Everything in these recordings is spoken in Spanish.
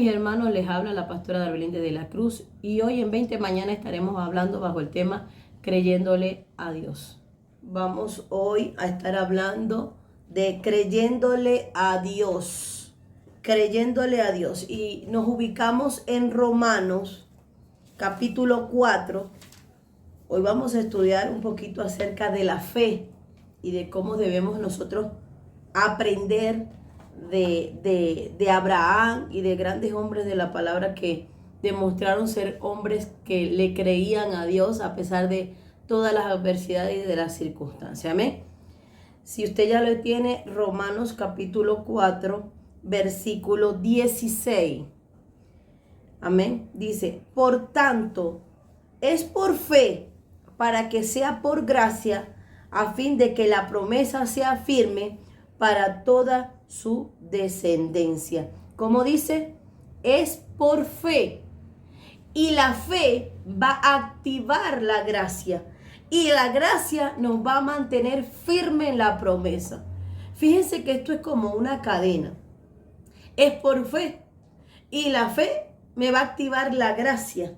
mis hermanos, les habla la pastora Darbelinda de la Cruz y hoy en 20 mañana estaremos hablando bajo el tema creyéndole a Dios. Vamos hoy a estar hablando de creyéndole a Dios, creyéndole a Dios, y nos ubicamos en Romanos capítulo 4. Hoy vamos a estudiar un poquito acerca de la fe y de cómo debemos nosotros aprender de Abraham y de grandes hombres de la palabra que demostraron ser hombres que le creían a Dios a pesar de todas las adversidades y de las circunstancias. Amén. Si usted ya lo tiene, Romanos capítulo 4, versículo 16. Amén. Dice, por tanto, es por fe, para que sea por gracia, a fin de que la promesa sea firme para toda su descendencia. Como dice, es por fe. Y la fe va a activar la gracia. Y la gracia nos va a mantener firme en la promesa. Fíjense que esto es como una cadena. Es por fe. Y la fe me va a activar la gracia.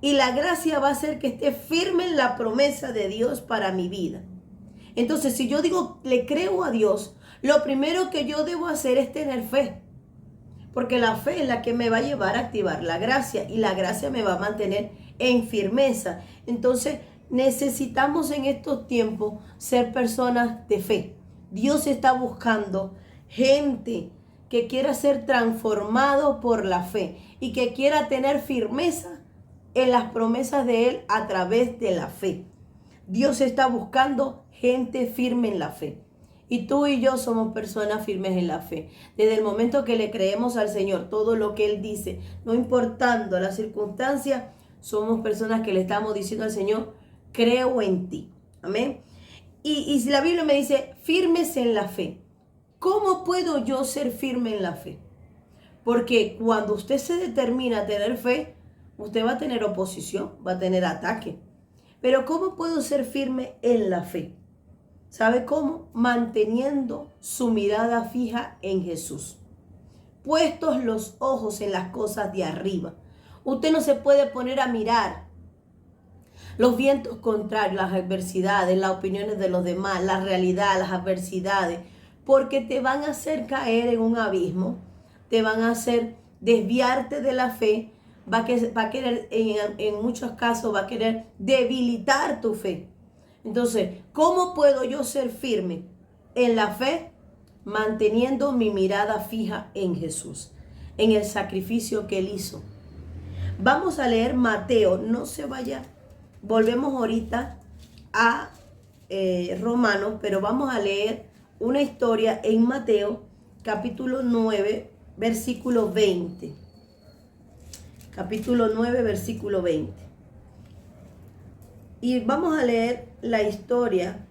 Y la gracia va a hacer que esté firme en la promesa de Dios para mi vida. Entonces, si yo digo, le creo a Dios, lo primero que yo debo hacer es tener fe. Porque la fe es la que me va a llevar a activar la gracia. Y la gracia me va a mantener en firmeza. Entonces, necesitamos en estos tiempos ser personas de fe. Dios está buscando gente que quiera ser transformado por la fe. Y que quiera tener firmeza en las promesas de Él a través de la fe. Dios está buscando gente firme en la fe. Y tú y yo somos personas firmes en la fe. Desde el momento que le creemos al Señor, todo lo que Él dice, no importando las circunstancias, somos personas que le estamos diciendo al Señor, creo en ti. Amén. Y si la Biblia me dice, firmes en la fe. ¿Cómo puedo yo ser firme en la fe? Porque cuando usted se determina a tener fe, usted va a tener oposición, va a tener ataque. Pero ¿cómo puedo ser firme en la fe? ¿Sabe cómo? Manteniendo su mirada fija en Jesús. Puestos los ojos en las cosas de arriba. Usted no se puede poner a mirar los vientos contrarios, las adversidades, las opiniones de los demás, la realidad, las adversidades, porque te van a hacer caer en un abismo, te van a hacer desviarte de la fe, va a querer, en muchos casos, va a querer debilitar tu fe. Entonces, ¿cómo puedo yo ser firme en la fe? Manteniendo mi mirada fija en Jesús, en el sacrificio que Él hizo. Vamos a leer Mateo, no se vaya, volvemos ahorita a Romanos, pero vamos a leer una historia en Mateo, capítulo 9, versículo 20. Capítulo 9, versículo 20. Y vamos a leer la historia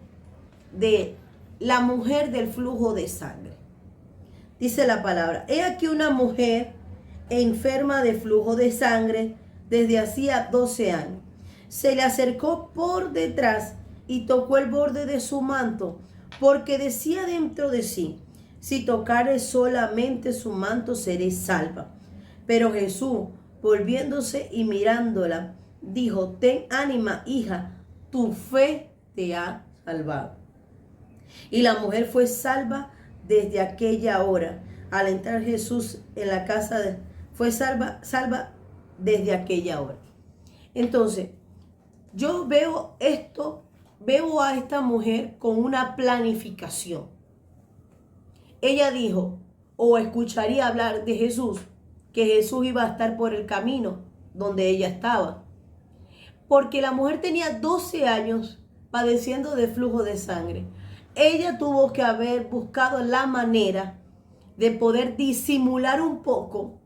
de la mujer del flujo de sangre. Dice la palabra, he aquí una mujer enferma de flujo de sangre desde hacía 12 años. Se le acercó por detrás y tocó el borde de su manto, porque decía dentro de sí, si tocare solamente su manto seré salva. Pero Jesús, volviéndose y mirándola, dijo, ten ánima, hija, tu fe te ha salvado. Y la mujer fue salva desde aquella hora. Al entrar Jesús en la casa, fue salva desde aquella hora. Entonces, yo veo esto, veo a esta mujer con una planificación. Ella dijo, o escucharía hablar de Jesús, que Jesús iba a estar por el camino donde ella estaba. Porque la mujer tenía 12 años padeciendo de flujo de sangre. Ella tuvo que haber buscado la manera de poder disimular un poco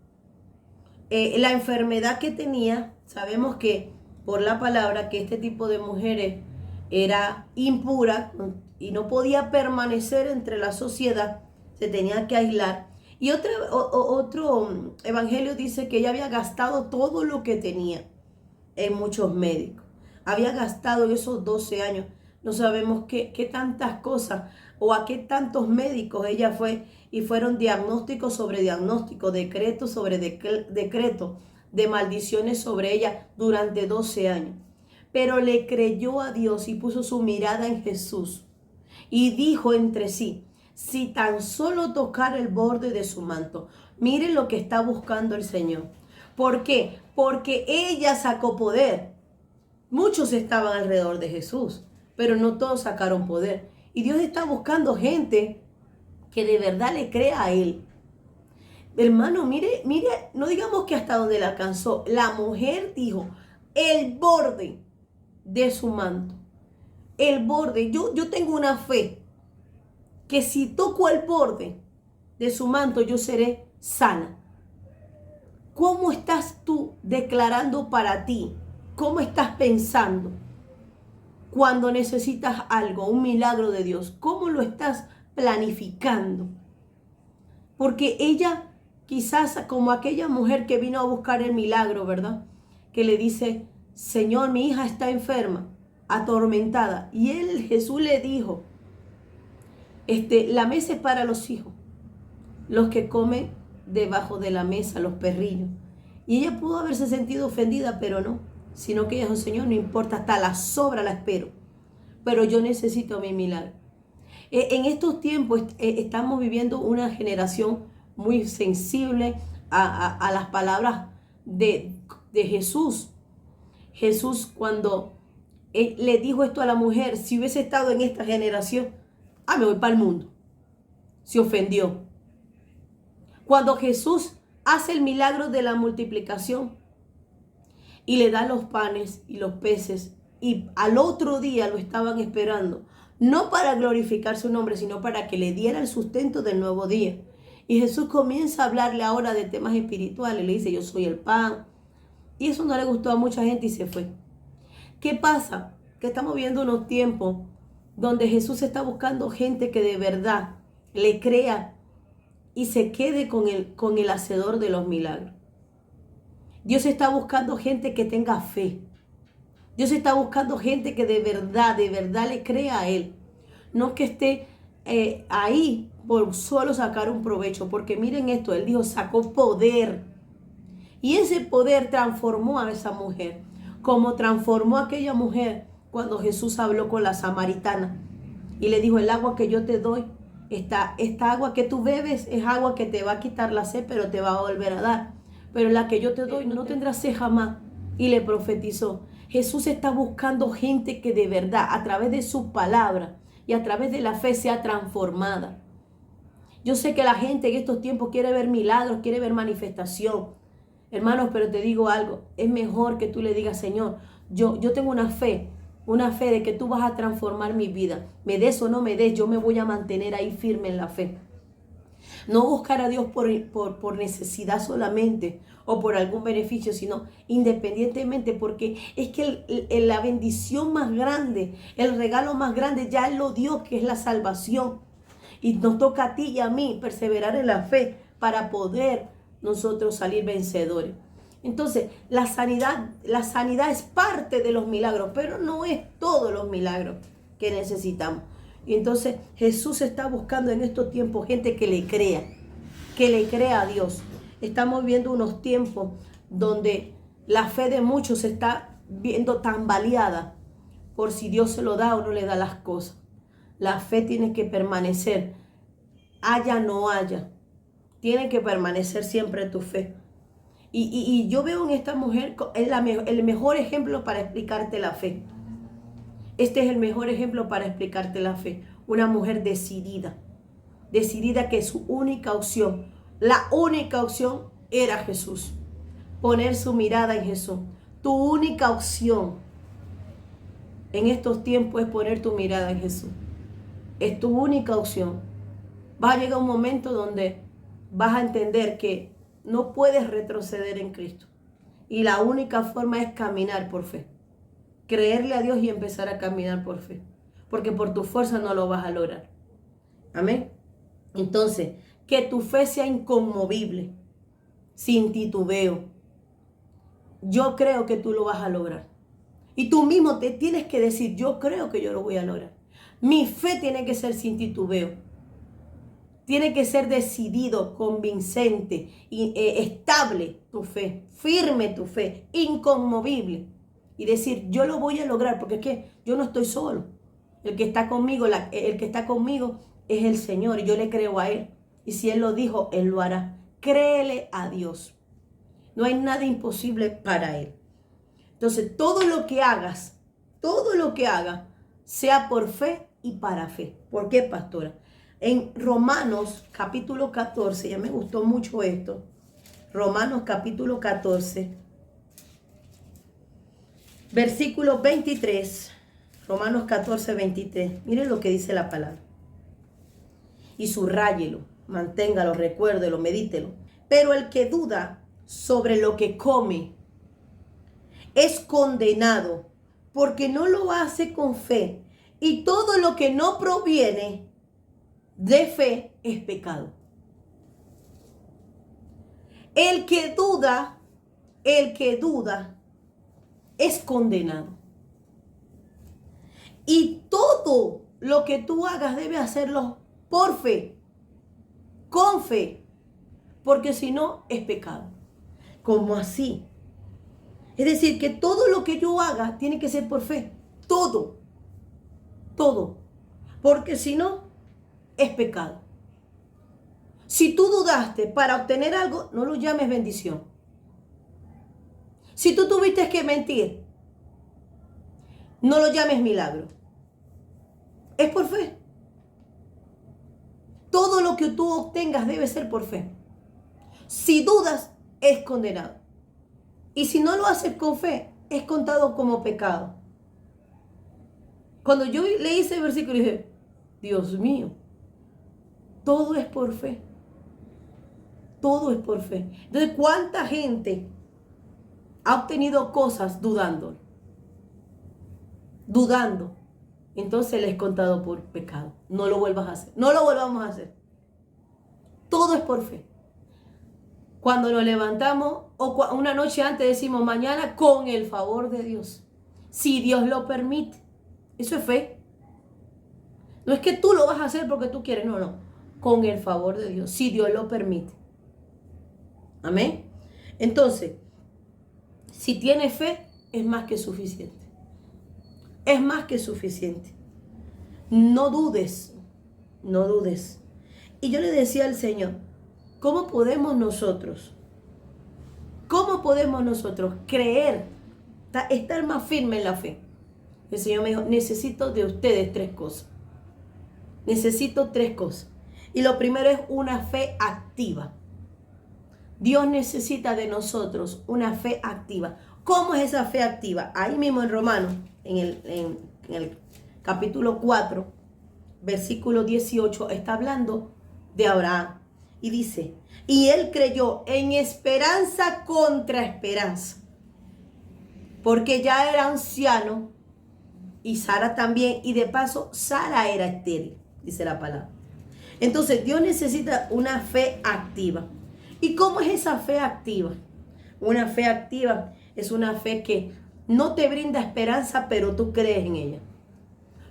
la enfermedad que tenía. Sabemos que por la palabra que este tipo de mujeres era impura y no podía permanecer entre la sociedad, se tenía que aislar. Y otro evangelio dice que ella había gastado todo lo que tenía en muchos médicos. Había gastado en esos 12 años No sabemos qué tantas cosas o a qué tantos médicos ella fue y fueron diagnósticos sobre diagnóstico, decreto sobre decreto de maldiciones sobre ella durante 12 años. Pero le creyó a Dios y puso su mirada en Jesús y dijo entre sí, si tan solo tocar el borde de su manto, miren lo que está buscando el Señor. ¿Por qué? Porque ella sacó poder. Muchos estaban alrededor de Jesús, pero no todos sacaron poder. Y Dios está buscando gente que de verdad le crea a Él. Hermano, mire, no digamos que hasta donde le alcanzó. La mujer dijo, el borde de su manto. El borde. Yo tengo una fe que si toco el borde de su manto, yo seré sana. ¿Cómo estás tú declarando para ti? ¿Cómo estás pensando cuando necesitas algo, un milagro de Dios? ¿Cómo lo estás planificando? Porque ella, quizás como aquella mujer que vino a buscar el milagro, ¿verdad? Que le dice, Señor, mi hija está enferma, atormentada. Y Jesús le dijo, la mesa es para los hijos, los que comen debajo de la mesa, los perrillos. Y ella pudo haberse sentido ofendida, pero no, sino que ella dijo, Señor, no importa, hasta la sobra la espero, pero yo necesito mi milagro. En estos tiempos estamos viviendo una generación muy sensible a las palabras de Jesús. Jesús cuando le dijo esto a la mujer, si hubiese estado en esta generación, me voy para el mundo. Se ofendió. Cuando Jesús hace el milagro de la multiplicación y le da los panes y los peces y al otro día lo estaban esperando, no para glorificar su nombre, sino para que le diera el sustento del nuevo día. Y Jesús comienza a hablarle ahora de temas espirituales, le dice, yo soy el pan. Y eso no le gustó a mucha gente y se fue. ¿Qué pasa? Que estamos viendo unos tiempos donde Jesús está buscando gente que de verdad le crea y se quede con el hacedor de los milagros. Dios está buscando gente que tenga fe. Dios está buscando gente que de verdad le crea a Él. No que esté ahí por solo sacar un provecho. Porque miren esto, Él dijo, sacó poder. Y ese poder transformó a esa mujer. Como transformó a aquella mujer cuando Jesús habló con la samaritana. Y le dijo, el agua que yo te doy, esta agua que tú bebes es agua que te va a quitar la sed, pero te va a volver a dar. Pero la que yo te doy no tendrás sed jamás. Y le profetizó. Jesús está buscando gente que de verdad, a través de su palabra y a través de la fe, sea transformada. Yo sé que la gente en estos tiempos quiere ver milagros, quiere ver manifestación. Hermanos, pero te digo algo, es mejor que tú le digas, Señor, yo tengo una fe de que tú vas a transformar mi vida. Me des o no me des, yo me voy a mantener ahí firme en la fe. No buscar a Dios por necesidad solamente o por algún beneficio, sino independientemente, porque es que la bendición más grande, el regalo más grande, ya Él lo dio, que es la salvación. Y nos toca a ti y a mí perseverar en la fe para poder nosotros salir vencedores. Entonces, la sanidad es parte de los milagros, pero no es todos los milagros que necesitamos. Y entonces Jesús está buscando en estos tiempos gente que le crea a Dios. Estamos viendo unos tiempos donde la fe de muchos se está viendo tambaleada por si Dios se lo da o no le da las cosas. La fe tiene que permanecer, haya o no haya. Tiene que permanecer siempre tu fe. Y yo veo en esta mujer el mejor ejemplo para explicarte la fe. Este es el mejor ejemplo para explicarte la fe. Una mujer decidida que su única opción, la única opción era Jesús. Poner su mirada en Jesús. Tu única opción en estos tiempos es poner tu mirada en Jesús. Es tu única opción. Va a llegar un momento donde vas a entender que no puedes retroceder en Cristo. Y la única forma es caminar por fe. Creerle a Dios y empezar a caminar por fe. Porque por tu fuerza no lo vas a lograr. Amén. Entonces, que tu fe sea inconmovible, sin titubeo. Yo creo que tú lo vas a lograr. Y tú mismo te tienes que decir, yo creo que yo lo voy a lograr. Mi fe tiene que ser sin titubeo. Tiene que ser decidido, convincente, y, estable tu fe, firme tu fe, inconmovible. Y decir, yo lo voy a lograr, porque es que yo no estoy solo. El que está conmigo, el que está conmigo es el Señor, y yo le creo a Él. Y si Él lo dijo, Él lo hará. Créele a Dios. No hay nada imposible para Él. Entonces, todo lo que hagas, sea por fe y para fe. ¿Por qué, pastora? En Romanos capítulo 14, ya me gustó mucho esto. Romanos capítulo 14, versículo 23. Romanos 14, 23. Miren lo que dice la palabra. Y subráyelo, manténgalo, recuérdelo, medítelo. Pero el que duda sobre lo que come es condenado, porque no lo hace con fe. Y todo lo que no proviene de fe es pecado. El que duda es condenado. Y todo lo que tú hagas debe hacerlo por fe, con fe, porque si no es pecado. ¿Cómo así? Es decir, que todo lo que yo haga tiene que ser por fe. Todo. Porque si no, es pecado. Si tú dudaste para obtener algo, no lo llames bendición. Si tú tuviste que mentir, no lo llames milagro. Es por fe. Todo lo que tú obtengas debe ser por fe. Si dudas, es condenado. Y si no lo haces con fe, es contado como pecado. Cuando yo leí ese versículo, dije, Dios mío, todo es por fe. Todo es por fe. Entonces, ¿cuánta gente ha obtenido cosas dudando? Dudando. Entonces le es contado por pecado. No lo vuelvas a hacer. No lo volvamos a hacer. Todo es por fe. Cuando nos levantamos o una noche antes decimos mañana con el favor de Dios. Si Dios lo permite. Eso es fe. No es que tú lo vas a hacer porque tú quieres. No. Con el favor de Dios. Si Dios lo permite. Amén. Entonces, si tienes fe, es más que suficiente. Es más que suficiente. No dudes. No dudes. Y yo le decía al Señor, ¿cómo podemos nosotros creer, estar más firme en la fe? El Señor me dijo, necesito de ustedes 3 cosas. Necesito 3 cosas. Y lo primero es una fe activa. Dios necesita de nosotros una fe activa. ¿Cómo es esa fe activa? Ahí mismo en Romanos, en el capítulo 4, versículo 18, está hablando de Abraham. Y dice, y él creyó en esperanza contra esperanza, porque ya era anciano, y Sara también, y de paso Sara era estéril, dice la palabra. Entonces Dios necesita una fe activa. ¿Y cómo es esa fe activa? Una fe activa es una fe que no te brinda esperanza, pero tú crees en ella.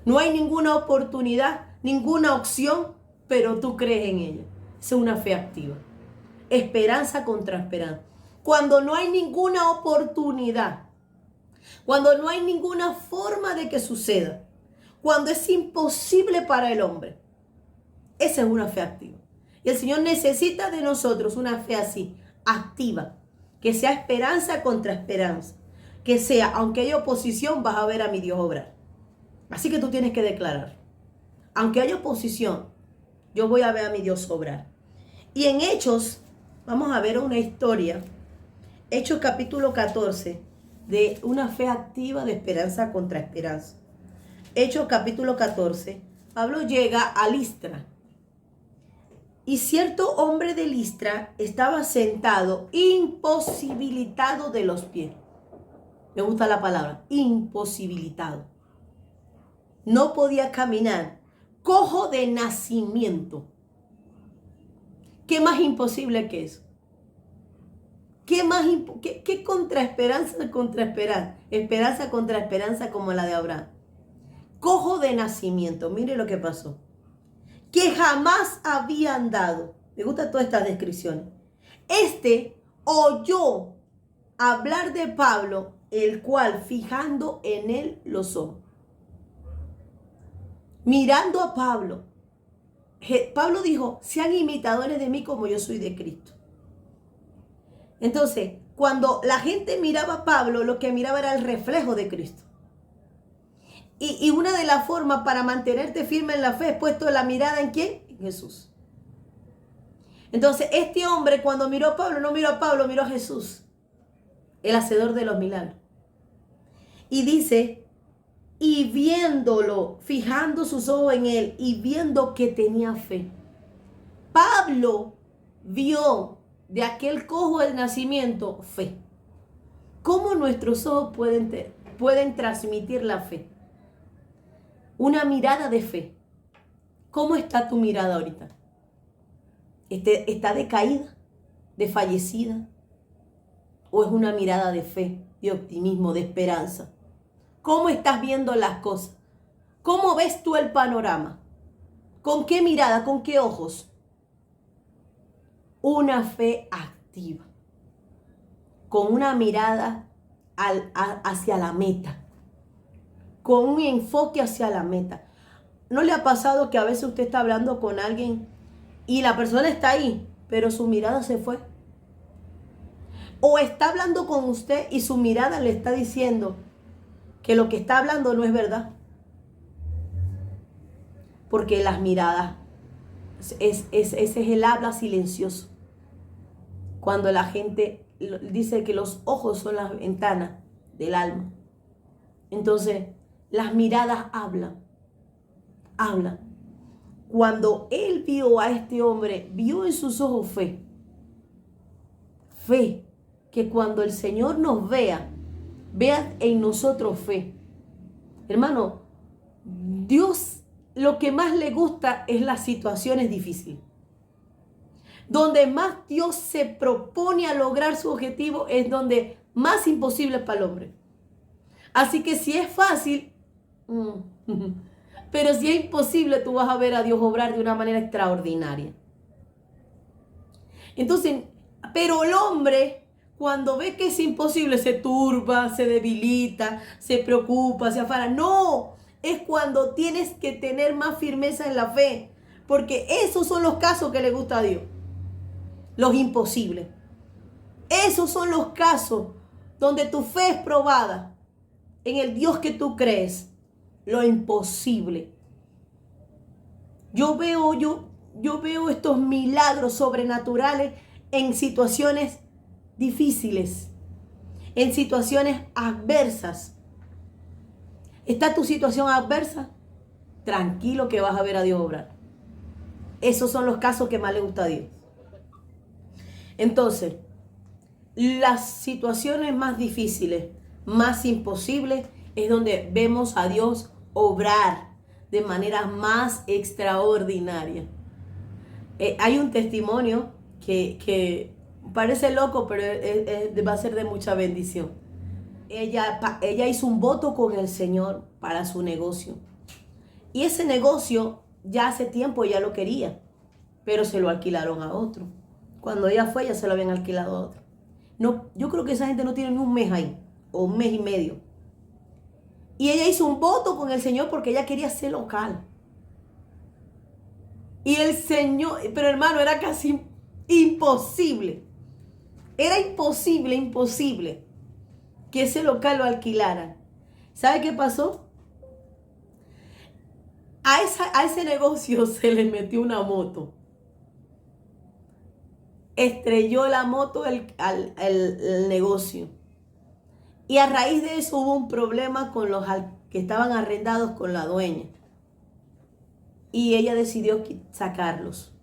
No hay ninguna oportunidad, ninguna opción, pero tú crees en ella. Esa es una fe activa. Esperanza contra esperanza. Cuando no hay ninguna oportunidad, cuando no hay ninguna forma de que suceda, cuando es imposible para el hombre, esa es una fe activa. Y el Señor necesita de nosotros una fe así, activa, que sea esperanza contra esperanza, que sea, aunque haya oposición, vas a ver a mi Dios obrar. Así que tú tienes que declarar, aunque haya oposición, yo voy a ver a mi Dios obrar. Y en Hechos, vamos a ver una historia, Hechos capítulo 14, de una fe activa de esperanza contra esperanza. Hechos capítulo 14, Pablo llega a Listra. Y cierto hombre de Listra estaba sentado, imposibilitado de los pies. Me gusta la palabra, imposibilitado. No podía caminar, cojo de nacimiento. ¿Qué más imposible que eso? ¿Qué más, qué contraesperanza contra esperanza? Esperanza contra esperanza como la de Abraham. Cojo de nacimiento, mire lo que pasó. Que jamás había andado. Me gustan todas estas descripciones. Este oyó hablar de Pablo, el cual fijando en él los ojos. Mirando a Pablo. Pablo dijo, sean imitadores de mí como yo soy de Cristo. Entonces, cuando la gente miraba a Pablo, lo que miraba era el reflejo de Cristo. Y una de las formas para mantenerte firme en la fe es puesto la mirada ¿en quién? En Jesús. Entonces, este hombre cuando miró a Pablo, no miró a Pablo, miró a Jesús, el hacedor de los milagros. Y dice, y viéndolo, fijando sus ojos en él y viendo que tenía fe. Pablo vio de aquel cojo del nacimiento fe. ¿Cómo nuestros ojos pueden transmitir la fe? Una mirada de fe. ¿Cómo está tu mirada ahorita? ¿Está decaída, desfallecida? ¿O es una mirada de fe, de optimismo, de esperanza? ¿Cómo estás viendo las cosas? ¿Cómo ves tú el panorama? ¿Con qué mirada? ¿Con qué ojos? Una fe activa. Con una mirada hacia la meta. Con un enfoque hacia la meta. ¿No le ha pasado que a veces usted está hablando con alguien y la persona está ahí, pero su mirada se fue? O está hablando con usted y su mirada le está diciendo que lo que está hablando no es verdad. Porque las miradas, ese es el habla silencioso. Cuando la gente dice que los ojos son las ventanas del alma. Entonces, las miradas hablan. Cuando él vio a este hombre, vio en sus ojos fe. Fe, que cuando el Señor nos vea en nosotros fe. Hermano, Dios lo que más le gusta es las situaciones difíciles. Donde más Dios se propone a lograr su objetivo es donde más imposible es para el hombre. Así que si es fácil, pero si es imposible, tú vas a ver a Dios obrar de una manera extraordinaria. Entonces, pero el hombre, cuando ve que es imposible, se turba, se debilita, se preocupa, se afana. No, es cuando tienes que tener más firmeza en la fe, porque esos son los casos que le gusta a Dios. Los imposibles. Esos son los casos donde tu fe es probada en el Dios que tú crees. Lo imposible. Yo veo estos milagros sobrenaturales en situaciones difíciles, en situaciones adversas. ¿Está tu situación adversa? Tranquilo que vas a ver a Dios obrar. Esos son los casos que más le gusta a Dios. Entonces, las situaciones más difíciles, más imposibles, es donde vemos a Dios obrar de manera más extraordinaria. Hay un testimonio que parece loco, pero va a ser de mucha bendición. Ella hizo un voto con el Señor para su negocio. Y ese negocio ya hace tiempo ya lo quería, pero se lo alquilaron a otro. Cuando ella fue, ya se lo habían alquilado a otro. No, yo creo que esa gente no tiene ni un mes ahí, o un mes y medio. Y ella hizo un voto con el Señor porque ella quería ser local. Y el Señor, pero hermano, era casi imposible. Era imposible que ese local lo alquilaran. ¿Sabe qué pasó? A ese negocio se le metió una moto. Estrelló la moto el negocio. Y a raíz de eso hubo un problema con los que estaban arrendados con la dueña. Y ella decidió sacarlos.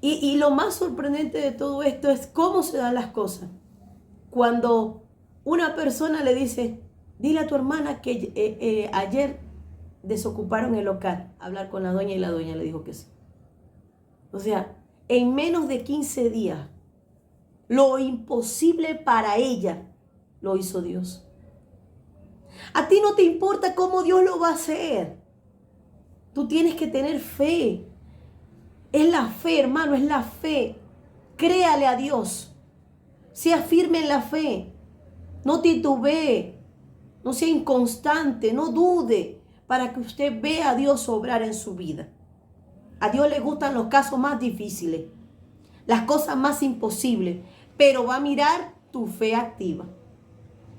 Y lo más sorprendente de todo esto es cómo se dan las cosas. Cuando una persona le dice, dile a tu hermana que ayer desocuparon el local, hablar con la dueña, y la dueña le dijo que sí. O sea, en menos de 15 días, Lo imposible para ella lo hizo Dios. A ti no te importa cómo Dios lo va a hacer. Tú tienes que tener fe. Es la fe, hermano, es la fe. Créale a Dios. Sea firme en la fe. No titubee. No sea inconstante. No dude para que usted vea a Dios obrar en su vida. A Dios le gustan los casos más difíciles, las cosas más imposibles, pero va a mirar tu fe activa.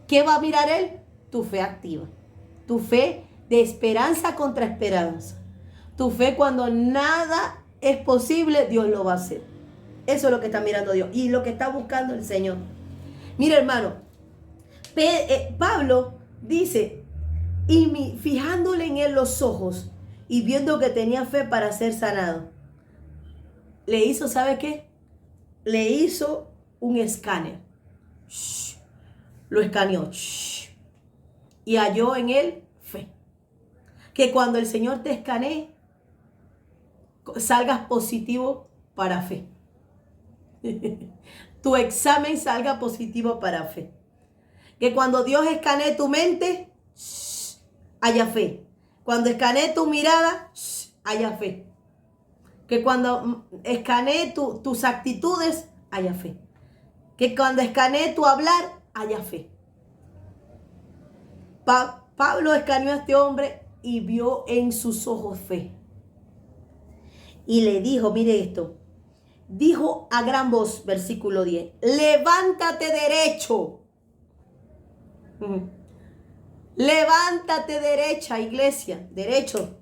¿Qué va a mirar Él? Tu fe activa. Tu fe de esperanza contra esperanza. Tu fe cuando nada es posible, Dios lo va a hacer. Eso es lo que está mirando Dios y lo que está buscando el Señor. Mira, hermano, Pablo dice, y fijándole en él los ojos y viendo que tenía fe para ser sanado, le hizo, ¿sabe qué? Le hizo un escáner. Lo escaneó. Y halló en él fe. Que cuando el Señor te escanee, salgas positivo para fe. Tu examen salga positivo para fe. Que cuando Dios escanee tu mente, haya fe. Cuando escanee tu mirada, haya fe. Que cuando escanee tus actitudes, haya fe. Que cuando escanee tu hablar, haya fe. Pablo escaneó a este hombre y vio en sus ojos fe. Y le dijo, mire esto, dijo a gran voz, versículo 10, levántate derecho. Levántate derecha, iglesia, derecho.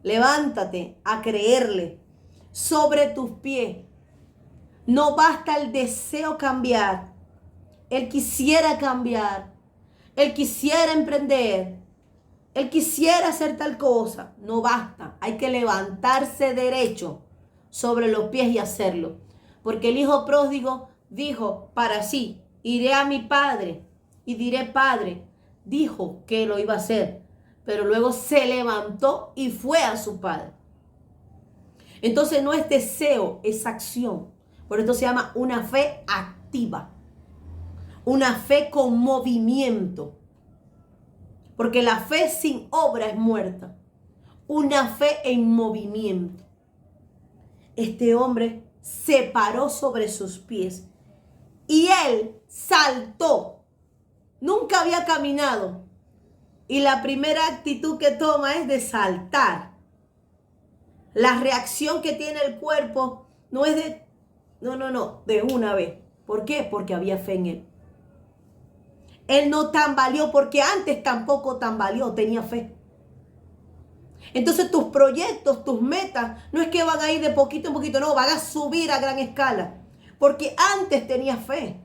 Levántate a creerle sobre tus pies. No basta el deseo cambiar. Él quisiera cambiar. Él quisiera emprender. Él quisiera hacer tal cosa. No basta. Hay que levantarse derecho sobre los pies y hacerlo. Porque el hijo pródigo dijo para sí, iré a mi padre y diré, Padre. Dijo que lo iba a hacer, pero luego se levantó y fue a su padre. Entonces no es deseo, es acción. Por esto se llama una fe activa. Una fe con movimiento. Porque la fe sin obra es muerta. Una fe en movimiento. Este hombre se paró sobre sus pies y él saltó. Nunca había caminado. Y la primera actitud que toma es de saltar. La reacción que tiene el cuerpo no es de... No, de una vez. ¿Por qué? Porque había fe en él. Él no tambaleó porque antes tampoco tambaleó, tenía fe. Entonces tus proyectos, tus metas, no es que van a ir de poquito en poquito, no, van a subir a gran escala. Porque antes tenías fe.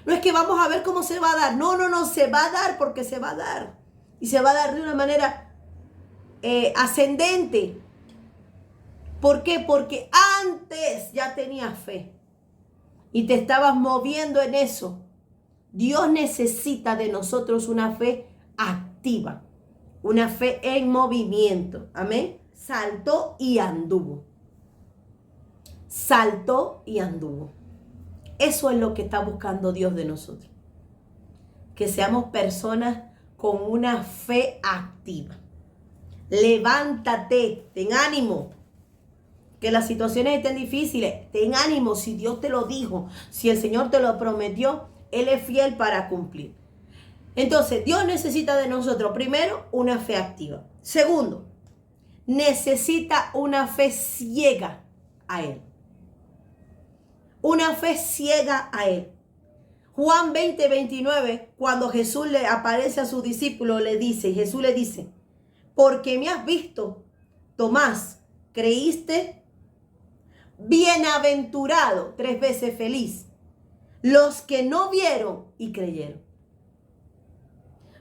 No es que vamos a ver cómo se va a dar. No, se va a dar porque se va a dar. Y se va a dar de una manera ascendente. ¿Por qué? Porque antes ya tenías fe. Y te estabas moviendo en eso. Dios necesita de nosotros una fe activa. Una fe en movimiento. Amén. Saltó y anduvo. Saltó y anduvo. Eso es lo que está buscando Dios de nosotros. Que seamos personas con una fe activa. Levántate, ten ánimo. Que las situaciones estén difíciles, ten ánimo. Si Dios te lo dijo, si el Señor te lo prometió, Él es fiel para cumplir. Entonces, Dios necesita de nosotros, primero, una fe activa. Segundo, necesita una fe ciega a Él. Una fe ciega a Él. Juan 20:29, cuando Jesús le aparece a sus discípulos, Jesús le dice, porque me has visto, Tomás, ¿creíste? Bienaventurado, 3 veces feliz, los que no vieron y creyeron.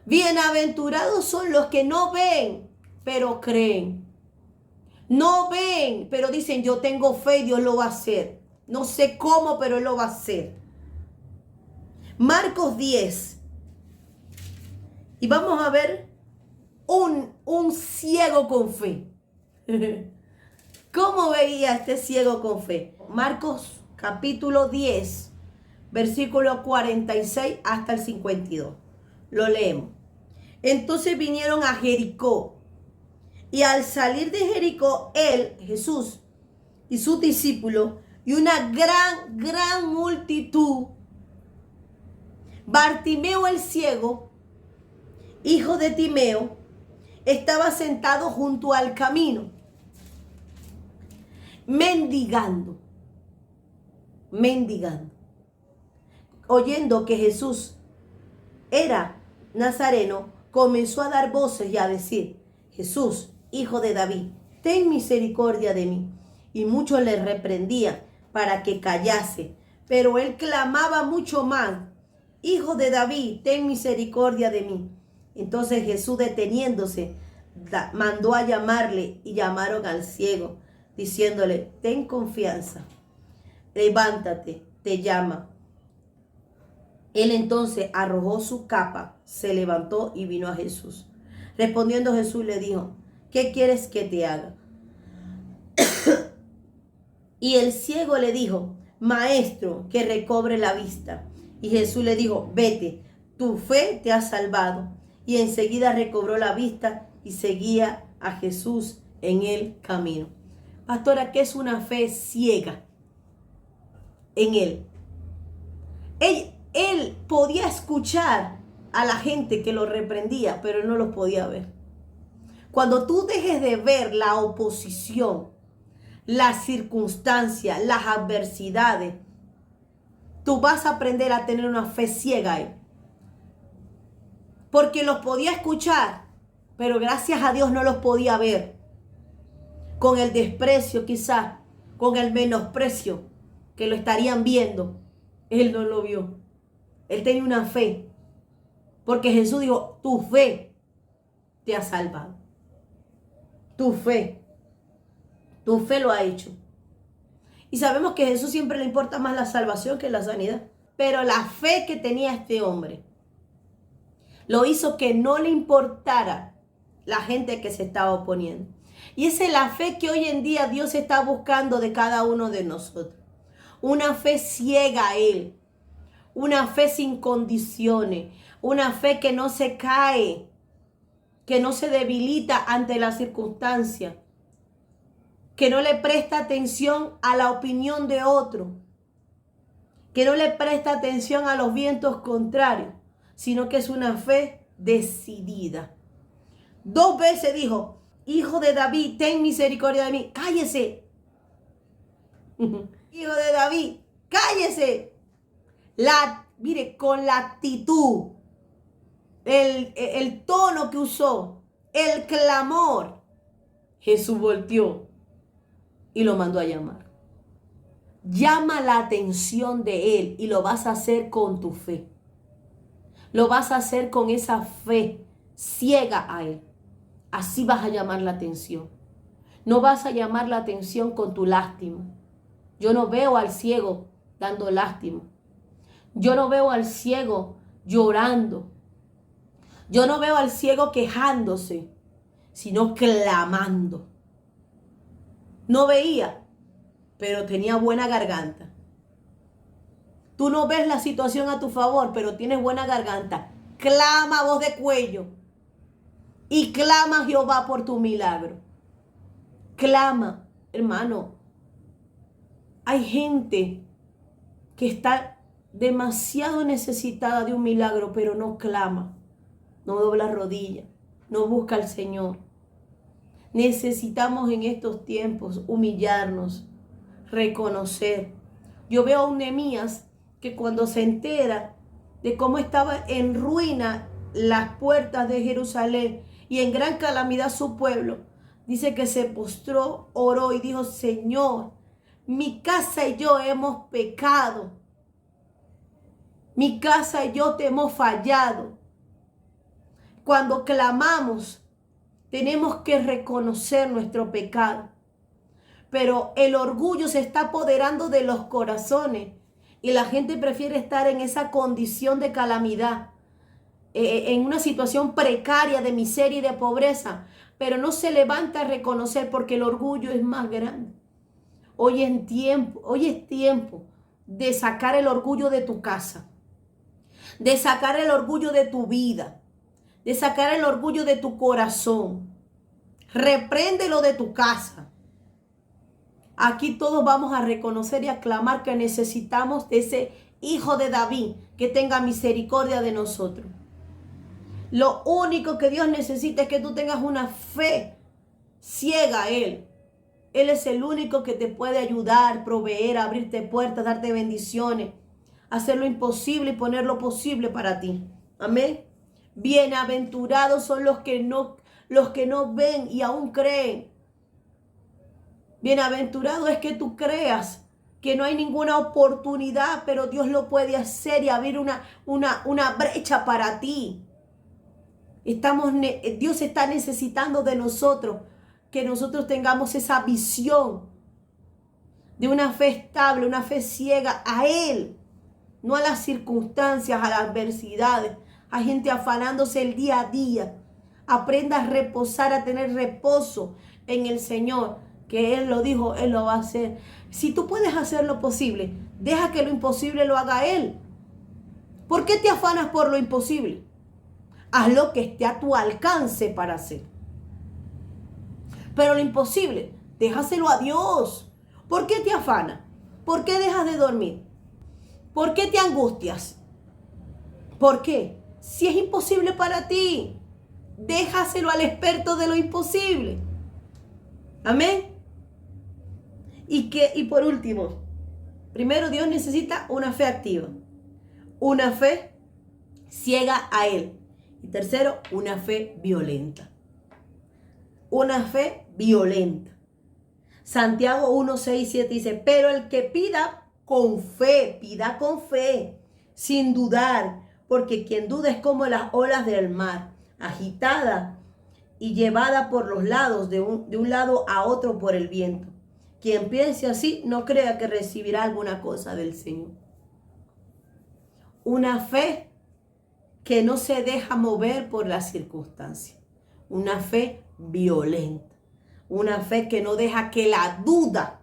Bienaventurados son los que no ven, pero creen. No ven, pero dicen, yo tengo fe y Dios lo va a hacer. No sé cómo, pero Él lo va a hacer. Marcos 10. Y vamos a ver un ciego con fe. ¿Cómo veía este ciego con fe? Marcos capítulo 10, versículo 46 hasta el 52. Lo leemos. Entonces vinieron a Jericó, y al salir de Jericó, él, Jesús, y sus discípulos, y una gran multitud, Bartimeo el ciego, hijo de Timeo, estaba sentado junto al camino, mendigando. Oyendo que Jesús era nazareno, comenzó a dar voces y a decir: Jesús, hijo de David, ten misericordia de mí. Y muchos le reprendían para que callase, pero él clamaba mucho más: Hijo de David, ten misericordia de mí. Entonces Jesús, deteniéndose, mandó a llamarle, y llamaron al ciego, diciéndole: ten confianza, levántate, te llama. Él entonces arrojó su capa, se levantó y vino a Jesús. Respondiendo Jesús le dijo: ¿qué quieres que te haga? Y el ciego le dijo: Maestro, que recobre la vista. Y Jesús le dijo: vete, tu fe te ha salvado. Y enseguida recobró la vista y seguía a Jesús en el camino. Pastora, ¿qué es una fe ciega en él? Él podía escuchar a la gente que lo reprendía, pero él no los podía ver. Cuando tú dejes de ver la oposición, las circunstancias, las adversidades, tú vas a aprender a tener una fe ciega a él. Porque los podía escuchar, pero gracias a Dios no los podía ver. Con el desprecio quizás, con el menosprecio que lo estarían viendo, él no lo vio. Él tenía una fe. Porque Jesús dijo: tu fe te ha salvado. Tu fe lo ha hecho. Y sabemos que a Jesús siempre le importa más la salvación que la sanidad. Pero la fe que tenía este hombre lo hizo que no le importara la gente que se estaba oponiendo. Y esa es la fe que hoy en día Dios está buscando de cada uno de nosotros. Una fe ciega a Él. Una fe sin condiciones. Una fe que no se cae, que no se debilita ante las circunstancias, que no le presta atención a la opinión de otro, que no le presta atención a los vientos contrarios, sino que es una fe decidida. 2 veces dijo: Hijo de David, ten misericordia de mí. Cállese. Hijo de David, cállese. Mire, con la actitud, el tono que usó, el clamor, Jesús volteó y lo mandó a llamar. Llama la atención de él y lo vas a hacer con tu fe. Lo vas a hacer con esa fe ciega a él. Así vas a llamar la atención. No vas a llamar la atención con tu lástima. Yo no veo al ciego dando lástima. Yo no veo al ciego llorando. Yo no veo al ciego quejándose, sino clamando. No veía, pero tenía buena garganta. Tú no ves la situación a tu favor, pero tienes buena garganta. Clama a voz de cuello. Y clama a Jehová por tu milagro. Clama, hermano. Hay gente que está demasiado necesitada de un milagro, pero no clama. No dobla rodillas. No busca al Señor. Necesitamos en estos tiempos humillarnos, reconocer. Yo veo a un Nehemías que cuando se entera de cómo estaba en ruina las puertas de Jerusalén y en gran calamidad su pueblo, dice que se postró, oró y dijo: Señor, mi casa y yo hemos pecado. Mi casa y yo te hemos fallado. Cuando clamamos, tenemos que reconocer nuestro pecado. Pero el orgullo se está apoderando de los corazones y la gente prefiere estar en esa condición de calamidad, en una situación precaria de miseria y de pobreza, pero no se levanta a reconocer porque el orgullo es más grande. Hoy es tiempo de sacar el orgullo de tu casa, de sacar el orgullo de tu vida, de sacar el orgullo de tu corazón. Repréndelo de tu casa. Aquí todos vamos a reconocer y aclamar que necesitamos de ese hijo de David que tenga misericordia de nosotros. Lo único que Dios necesita es que tú tengas una fe ciega a Él. Él es el único que te puede ayudar, proveer, abrirte puertas, darte bendiciones, hacer lo imposible y poner lo posible para ti. Amén. Bienaventurados son los que no ven y aún creen. Bienaventurado es que tú creas que no hay ninguna oportunidad, pero Dios lo puede hacer y abrir una brecha para ti. Dios está necesitando de nosotros que nosotros tengamos esa visión de una fe estable, una fe ciega a Él, no a las circunstancias, a las adversidades, a gente afanándose el día a día. Aprenda a reposar, a tener reposo en el Señor, que Él lo dijo, Él lo va a hacer. Si tú puedes hacer lo posible, deja que lo imposible lo haga Él. ¿Por qué te afanas por lo imposible? Haz lo que esté a tu alcance para hacer. Pero lo imposible, déjaselo a Dios. ¿Por qué te afanas? ¿Por qué dejas de dormir? ¿Por qué te angustias? ¿Por qué? Si es imposible para ti, déjaselo al experto de lo imposible. Amén. Y por último, primero Dios necesita una fe activa, una fe ciega a Él. Y tercero, una fe violenta. Una fe violenta. Santiago 1, 6, 7 dice, pero el que pida con fe, sin dudar, porque quien duda es como las olas del mar, agitada y llevada por los lados de un lado a otro por el viento. Quien piense así, no crea que recibirá alguna cosa del Señor. Una fe que no se deja mover por las circunstancias. Una fe violenta. Una fe que no deja que la duda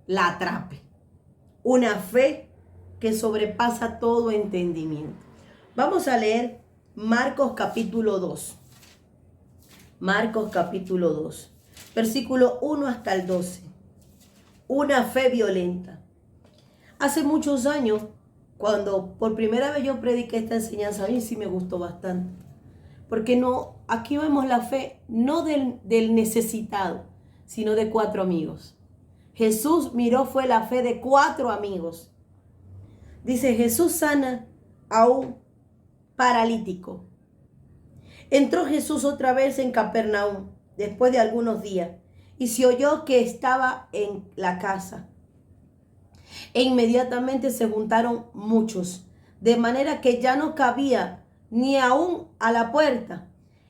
la atrape. Una fe que sobrepasa todo entendimiento. Vamos a leer Marcos capítulo 2. Marcos capítulo 2. Versículo 1 hasta el 12. Una fe violenta. Hace muchos años, cuando por primera vez yo prediqué esta enseñanza, a mí sí me gustó bastante. Porque aquí vemos la fe no del necesitado, sino de 4 amigos. Jesús miró, fue la fe de 4 amigos. Dice, Jesús sana a un paralítico. Entró Jesús otra vez en Capernaum, después de algunos días, y se oyó que estaba en la casa. E inmediatamente se juntaron muchos, de manera que ya no cabía ni aún a la puerta,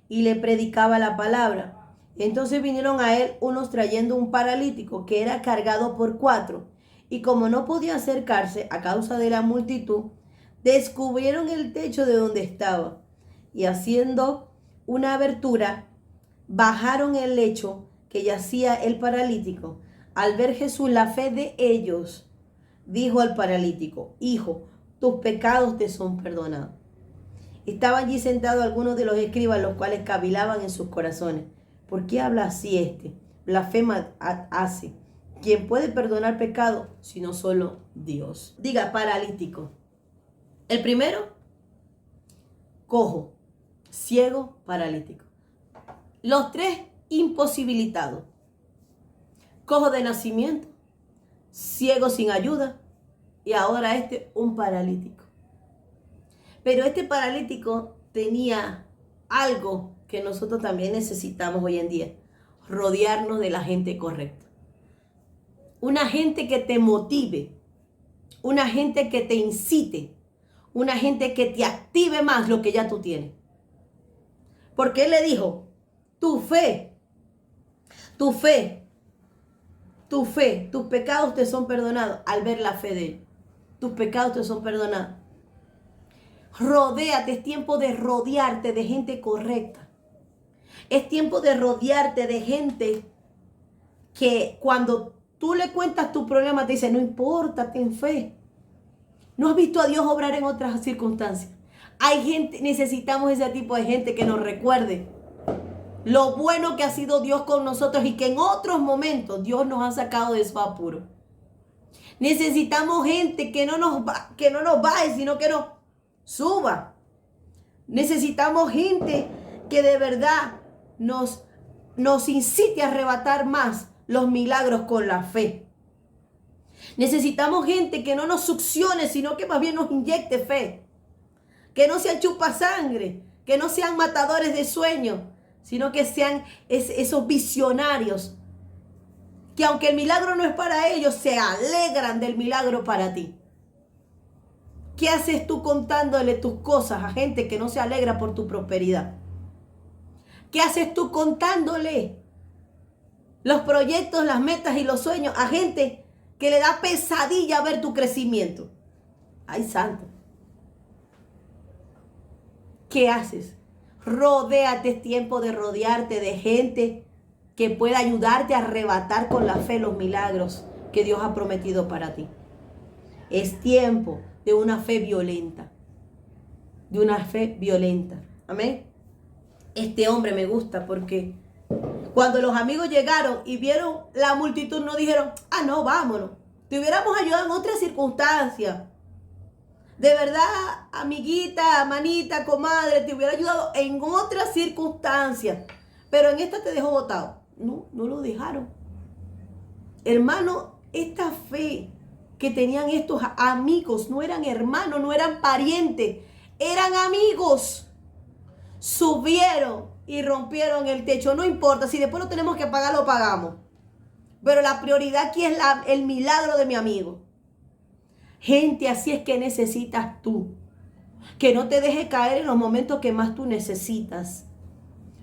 y le predicaba la palabra. Entonces vinieron a él unos trayendo un paralítico que era cargado por 4, y como no podía acercarse a causa de la multitud, descubrieron el techo de donde estaba, y haciendo una abertura, bajaron el lecho que yacía el paralítico. Al ver Jesús la fe de ellos, dijo al paralítico, hijo, tus pecados te son perdonados. Estaban allí sentados algunos de los escribas, los cuales cavilaban en sus corazones. ¿Por qué habla así este? Blasfema hace. ¿Quién puede perdonar pecado sino solo Dios? Diga, paralítico. El primero, cojo, ciego, paralítico. Los 3 imposibilitados. Cojo de nacimiento, ciego sin ayuda y ahora un paralítico. Pero este paralítico tenía algo que nosotros también necesitamos hoy en día, rodearnos de la gente correcta. Una gente que te motive, una gente que te incite, una gente que te active más lo que ya tú tienes. Porque él le dijo, tu fe, tus pecados te son perdonados al ver la fe de él. Tus pecados te son perdonados. Rodéate, es tiempo de rodearte de gente correcta. Es tiempo de rodearte de gente que cuando tú le cuentas tu problema te dice, no importa, ten fe. ¿No has visto a Dios obrar en otras circunstancias? Hay gente, necesitamos ese tipo de gente que nos recuerde lo bueno que ha sido Dios con nosotros y que en otros momentos Dios nos ha sacado de su apuro. Necesitamos gente que no nos baje, sino que nos suba. Necesitamos gente que de verdad nos incite a arrebatar más los milagros con la fe. Necesitamos gente que no nos succione, sino que más bien nos inyecte fe. Que no sean chupasangre, que no sean matadores de sueños, sino que sean esos visionarios. Que aunque el milagro no es para ellos, se alegran del milagro para ti. ¿Qué haces tú contándole tus cosas a gente que no se alegra por tu prosperidad? ¿Qué haces tú contándole los proyectos, las metas y los sueños a gente que le da pesadilla ver tu crecimiento? ¡Ay, santo! ¿Qué haces? Rodéate, es tiempo de rodearte de gente que pueda ayudarte a arrebatar con la fe los milagros que Dios ha prometido para ti. Es tiempo de una fe violenta. De una fe violenta. Amén. Este hombre me gusta porque cuando los amigos llegaron y vieron la multitud, no dijeron, no, vámonos. Te hubiéramos ayudado en otras circunstancias. De verdad, amiguita, manita, comadre, te hubiera ayudado en otras circunstancias. Pero en esta te dejó botado. No lo dejaron. Hermano, esta fe que tenían estos amigos, no eran hermanos, no eran parientes, eran amigos. Subieron y rompieron el techo. No importa, si después lo tenemos que pagar, lo pagamos. Pero la prioridad aquí es el milagro de mi amigo. Gente así es que necesitas tú. Que no te deje caer en los momentos que más tú necesitas.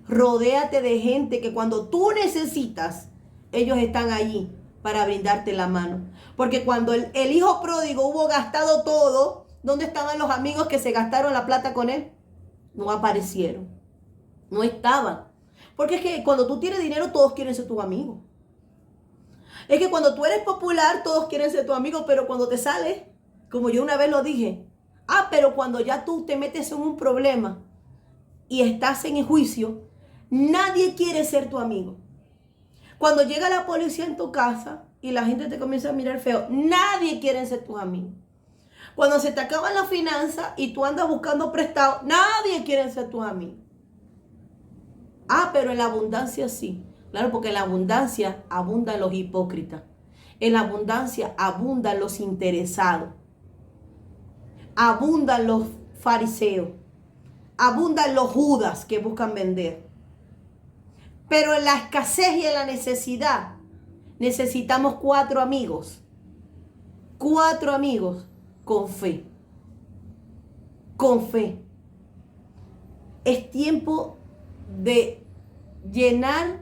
Rodéate de gente que cuando tú necesitas, ellos están allí para brindarte la mano. Porque cuando el hijo pródigo hubo gastado todo, ¿dónde estaban los amigos que se gastaron la plata con él? No aparecieron. No estaban. Porque es que cuando tú tienes dinero, todos quieren ser tus amigos. Es que cuando tú eres popular, todos quieren ser tu amigo, pero cuando te sales, como yo una vez lo dije, pero cuando ya tú te metes en un problema y estás en el juicio, nadie quiere ser tu amigo. Cuando llega la policía en tu casa y la gente te comienza a mirar feo, nadie quiere ser tus amigos. Cuando se te acaban las finanzas y tú andas buscando prestado, nadie quiere ser tus amigos. Pero en la abundancia sí. Claro, porque en la abundancia abundan los hipócritas. En la abundancia abundan los interesados. Abundan los fariseos. Abundan los judas que buscan vender. Pero en la escasez y en la necesidad necesitamos 4 amigos. 4 amigos con fe. Con fe. Es tiempo de llenar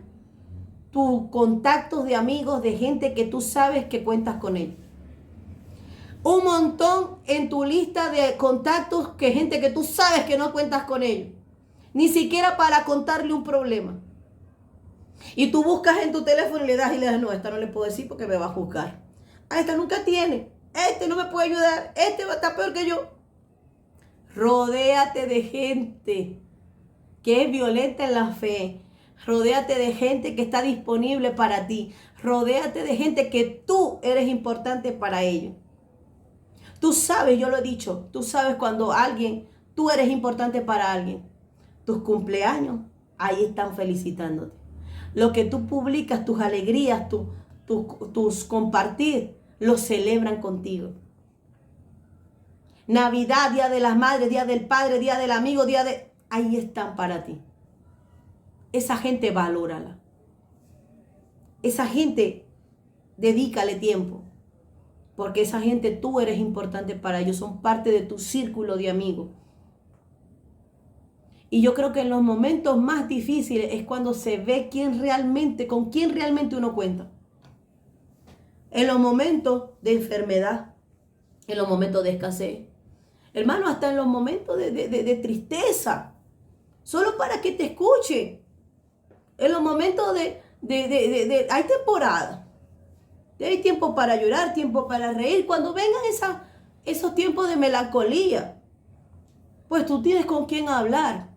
tus contactos de amigos, de gente que tú sabes que cuentas con ellos. Un montón en tu lista de contactos que gente que tú sabes que no cuentas con ellos. Ni siquiera para contarle un problema. Y tú buscas en tu teléfono y le das, no, esta no le puedo decir porque me va a juzgar. Esta nunca tiene. Este no me puede ayudar. Este va a estar peor que yo. Rodéate de gente que es violenta en la fe. Rodéate de gente que está disponible para ti. Rodéate de gente que tú eres importante para ellos. Tú sabes, yo lo he dicho, tú sabes cuando tú eres importante para alguien. Tus cumpleaños, ahí están felicitándote. Lo que tú publicas, tus alegrías, tus compartir, los celebran contigo. Navidad, Día de las Madres, Día del Padre, Día del Amigo, ahí están para ti. Esa gente valórala. Esa gente, dedícale tiempo. Porque esa gente tú eres importante para ellos. Son parte de tu círculo de amigos. Y yo creo que en los momentos más difíciles es cuando se ve con quién realmente uno cuenta. En los momentos de enfermedad. En los momentos de escasez. Hermano, hasta en los momentos de tristeza. Solo para que te escuche. En los momentos hay temporada. Hay tiempo para llorar, tiempo para reír. Cuando vengan esos tiempos de melancolía, pues tú tienes con quién hablar.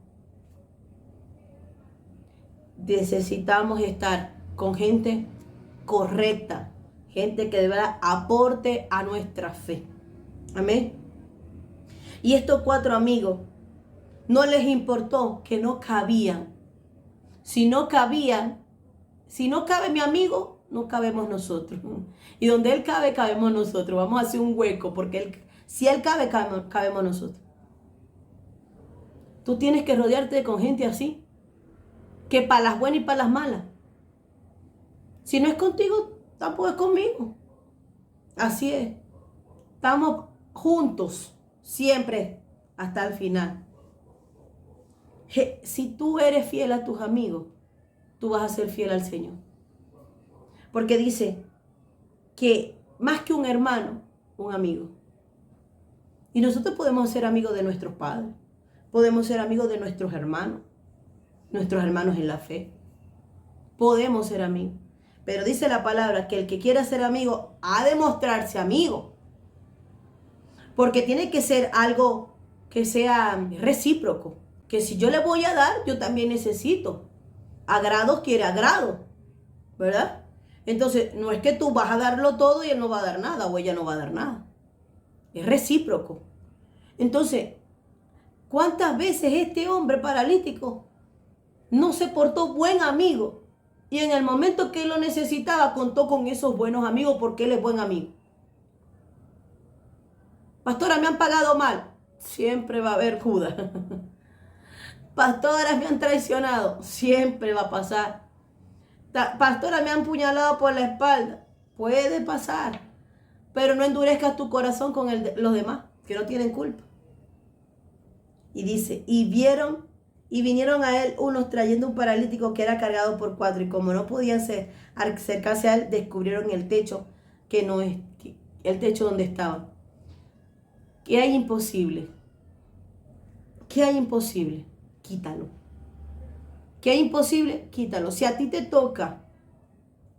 Necesitamos estar con gente correcta, gente que de verdad aporte a nuestra fe. Amén. Y estos 4 amigos no les importó que no cabían. Si no cabían, si no cabe mi amigo, no cabemos nosotros. Y donde él cabe, cabemos nosotros. Vamos a hacer un hueco, porque si él cabe, cabemos nosotros. Tú tienes que rodearte con gente así, que para las buenas y para las malas. Si no es contigo, tampoco es conmigo. Así es. Estamos juntos, siempre, hasta el final. Si tú eres fiel a tus amigos, tú vas a ser fiel al Señor. Porque dice que más que un hermano, un amigo. Y nosotros podemos ser amigos de nuestros padres. Podemos ser amigos de nuestros hermanos en la fe. Podemos ser amigos. Pero dice la palabra que el que quiera ser amigo ha de mostrarse amigo. Porque tiene que ser algo que sea recíproco. Que si yo le voy a dar, yo también necesito. Agrado quiere agrado, ¿verdad? Entonces, no es que tú vas a darlo todo y él no va a dar nada o ella no va a dar nada. Es recíproco. Entonces, ¿cuántas veces este hombre paralítico no se portó buen amigo? Y en el momento que él lo necesitaba, contó con esos buenos amigos porque él es buen amigo. Pastora, me han pagado mal. Siempre va a haber Judas. Pastora, me han traicionado. Siempre va a pasar. Pastora, me han puñalado por la espalda. Puede pasar. Pero no endurezcas tu corazón con los demás, que no tienen culpa. Y dice, y vinieron a él unos trayendo un paralítico que era cargado por 4. Y como no podían acercarse a él, descubrieron el techo, que no es el techo donde estaban. ¿Qué hay imposible? ¿Qué hay imposible? Quítalo. ¿Qué hay imposible? Quítalo. Si a ti te toca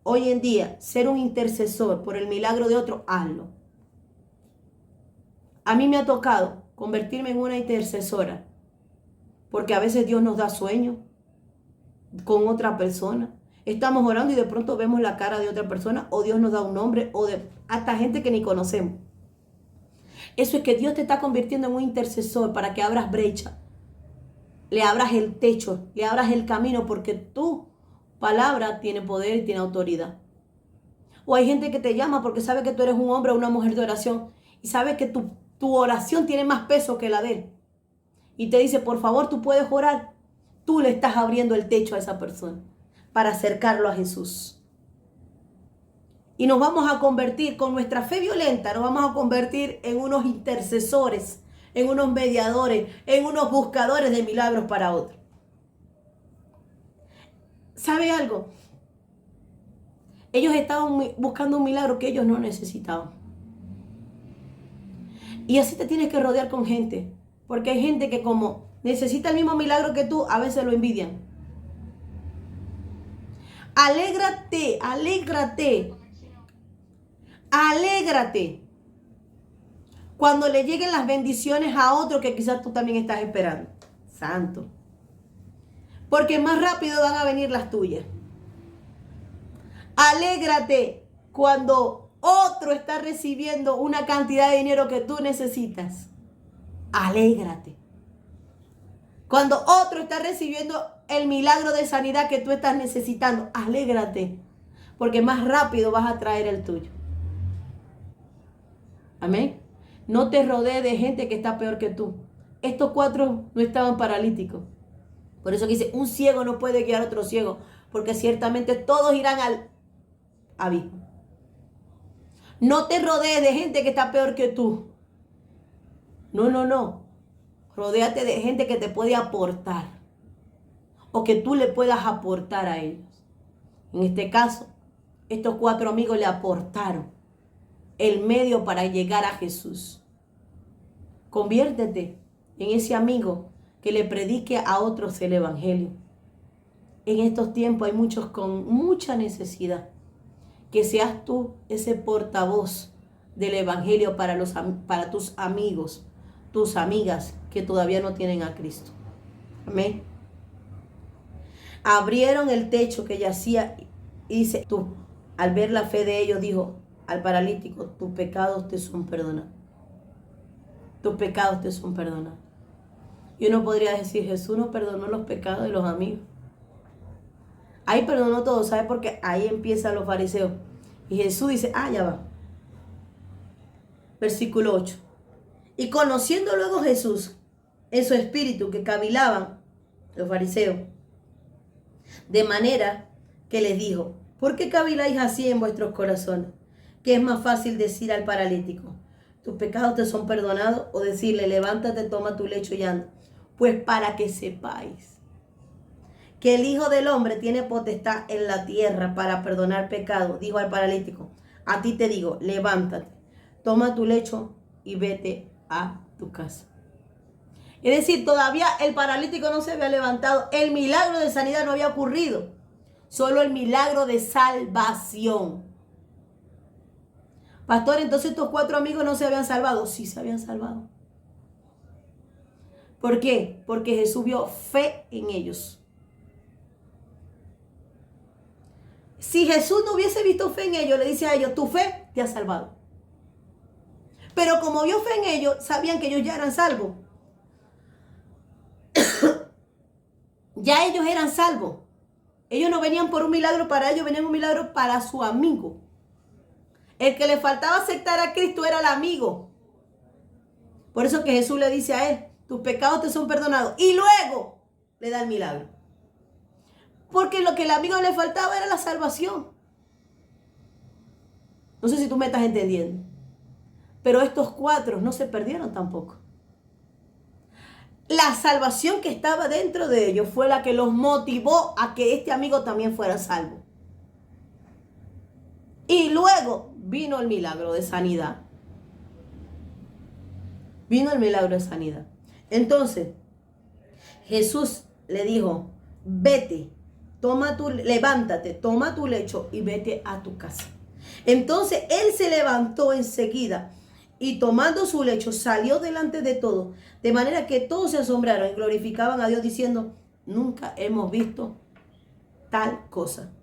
hoy en día ser un intercesor por el milagro de otro, hazlo. A mí me ha tocado convertirme en una intercesora, porque a veces Dios nos da sueño con otra persona. Estamos orando y de pronto vemos la cara de otra persona, o Dios nos da un nombre, o hasta gente que ni conocemos. Eso es que Dios te está convirtiendo en un intercesor para que abras brecha, le abras el techo, le abras el camino, porque tu palabra tiene poder y tiene autoridad. O hay gente que te llama porque sabe que tú eres un hombre o una mujer de oración y sabe que tu oración tiene más peso que la de él. Y te dice, por favor, tú puedes orar. Tú le estás abriendo el techo a esa persona para acercarlo a Jesús. Y nos vamos a convertir, con nuestra fe violenta, nos vamos a convertir en unos intercesores, en unos mediadores, en unos buscadores de milagros para otros. ¿Sabe algo? Ellos estaban buscando un milagro que ellos no necesitaban. Y así te tienes que rodear con gente, porque hay gente que como necesita el mismo milagro que tú, a veces lo envidian. Alégrate, alégrate, alégrate cuando le lleguen las bendiciones a otro que quizás tú también estás esperando. Santo. Porque más rápido van a venir las tuyas. Alégrate cuando otro está recibiendo una cantidad de dinero que tú necesitas. Alégrate. Cuando otro está recibiendo el milagro de sanidad que tú estás necesitando, alégrate. Porque más rápido vas a traer el tuyo. Amén. No te rodees de gente que está peor que tú. Estos 4 no estaban paralíticos. Por eso que dice, un ciego no puede guiar a otro ciego, porque ciertamente todos irán al abismo. No te rodees de gente que está peor que tú. No, no, no. Rodéate de gente que te puede aportar, o que tú le puedas aportar a ellos. En este caso, estos 4 amigos le aportaron el medio para llegar a Jesús. Conviértete en ese amigo que le predique a otros el evangelio. En estos tiempos hay muchos con mucha necesidad. Que seas tú ese portavoz del Evangelio para tus amigos, tus amigas que todavía no tienen a Cristo. Amén. Abrieron el techo que yacía y dice, tú, al ver la fe de ellos, dijo al paralítico, tus pecados te son perdonados. Tus pecados te son perdonados. Y uno podría decir, Jesús no perdonó los pecados de los amigos. Ahí perdonó todo, ¿sabe? Porque ahí empiezan los fariseos. Y Jesús dice, ya va. Versículo 8. Y conociendo luego Jesús en su espíritu que cavilaban los fariseos, de manera que les dijo, ¿por qué caviláis así en vuestros corazones? Que es más fácil decir al paralítico, tus pecados te son perdonados, o decirle, levántate, toma tu lecho y anda. Pues para que sepáis que el Hijo del Hombre tiene potestad en la tierra para perdonar pecados, dijo al paralítico, a ti te digo, levántate, toma tu lecho y vete a tu casa. Es decir, todavía el paralítico no se había levantado, el milagro de sanidad no había ocurrido, solo el milagro de salvación. Pastor, entonces estos 4 amigos no se habían salvado. Sí, se habían salvado. ¿Por qué? Porque Jesús vio fe en ellos. Si Jesús no hubiese visto fe en ellos, le dice a ellos, tu fe te ha salvado. Pero como vio fe en ellos, sabían que ellos ya eran salvos. Ya ellos eran salvos. Ellos no venían por un milagro para ellos, venían un milagro para su amigo. El que le faltaba aceptar a Cristo era el amigo. Por eso que Jesús le dice a él, tus pecados te son perdonados. Y luego le da el milagro. Porque lo que el amigo le faltaba era la salvación. No sé si tú me estás entendiendo. Pero estos 4 no se perdieron tampoco. La salvación que estaba dentro de ellos fue la que los motivó a que este amigo también fuera salvo. Y luego vino el milagro de sanidad. Vino el milagro de sanidad. Entonces, Jesús le dijo, vete, levántate, toma tu lecho y vete a tu casa. Entonces, él se levantó enseguida y tomando su lecho salió delante de todos, de manera que todos se asombraron y glorificaban a Dios diciendo, nunca hemos visto tal cosa.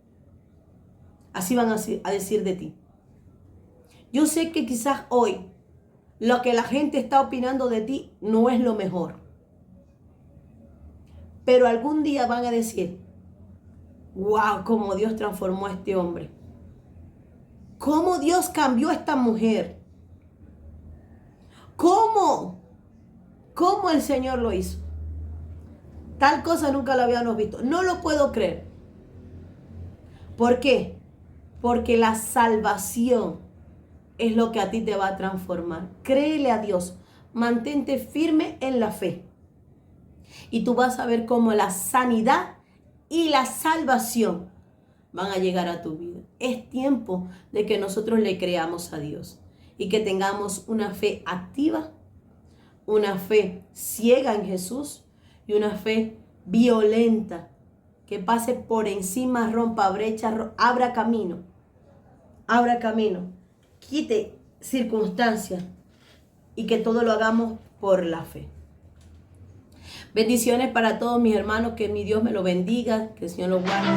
Así van a decir de ti. Yo sé que quizás hoy lo que la gente está opinando de ti no es lo mejor. Pero algún día van a decir, wow, cómo Dios transformó a este hombre. Cómo Dios cambió a esta mujer. ¿Cómo el Señor lo hizo? Tal cosa nunca lo habíamos visto. No lo puedo creer. ¿Por qué? Porque la salvación es lo que a ti te va a transformar. Créele a Dios. Mantente firme en la fe. Y tú vas a ver cómo la sanidad y la salvación van a llegar a tu vida. Es tiempo de que nosotros le creamos a Dios y que tengamos una fe activa, una fe ciega en Jesús y una fe violenta que pase por encima, rompa brechas, abra camino, quite circunstancias y que todo lo hagamos por la fe. Bendiciones para todos mis hermanos, que mi Dios me lo bendiga, que el Señor los guarde.